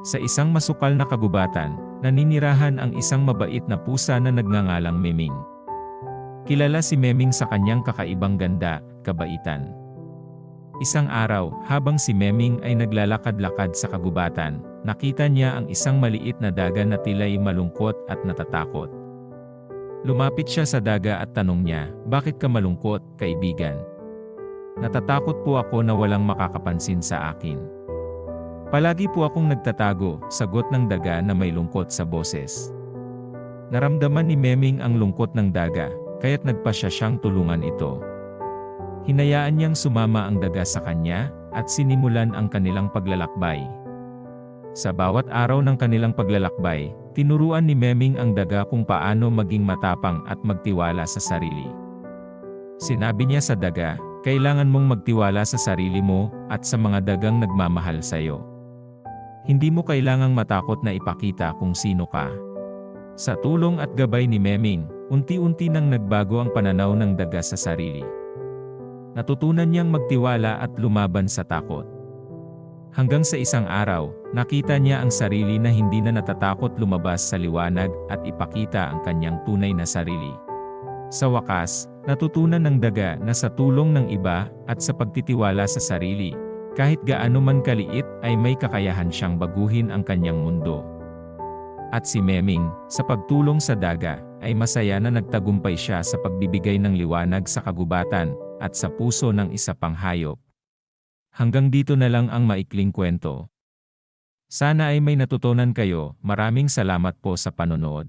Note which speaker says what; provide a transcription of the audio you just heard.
Speaker 1: Sa isang masukal na kagubatan, naninirahan ang isang mabait na pusa na nagngangalang Meming. Kilala si Meming sa kanyang kakaibang ganda, kabaitan. Isang araw, habang si Meming ay naglalakad-lakad sa kagubatan, nakita niya ang isang maliit na daga na tila'y malungkot at natatakot. Lumapit siya sa daga at tanong niya, "Bakit ka malungkot, kaibigan?" "Natatakot po ako na walang makakapansin sa akin. Palagi po akong nagtatago," sagot ng daga na may lungkot sa boses. Naramdaman ni Meming ang lungkot ng daga, kaya't nagpasya siyang tulungan ito. Hinayaan niyang sumama ang daga sa kanya, at sinimulan ang kanilang paglalakbay. Sa bawat araw ng kanilang paglalakbay, tinuruan ni Meming ang daga kung paano maging matapang at magtiwala sa sarili. Sinabi niya sa daga, "Kailangan mong magtiwala sa sarili mo, at sa mga dagang nagmamahal sa'yo. Hindi mo kailangang matakot na ipakita kung sino ka." Sa tulong at gabay ni Meming, unti-unti nang nagbago ang pananaw ng daga sa sarili. Natutunan niyang magtiwala at lumaban sa takot. Hanggang sa isang araw, nakita niya ang sarili na hindi na natatakot lumabas sa liwanag at ipakita ang kanyang tunay na sarili. Sa wakas, natutunan ng daga na sa tulong ng iba at sa pagtitiwala sa sarili, kahit gaano man kaliit ay may kakayahan siyang baguhin ang kanyang mundo. At si Meming, sa pagtulong sa daga, ay masaya na nagtagumpay siya sa pagbibigay ng liwanag sa kagubatan at sa puso ng isa pang hayop. Hanggang dito na lang ang maikling kwento. Sana ay may natutunan kayo. Maraming salamat po sa panonood.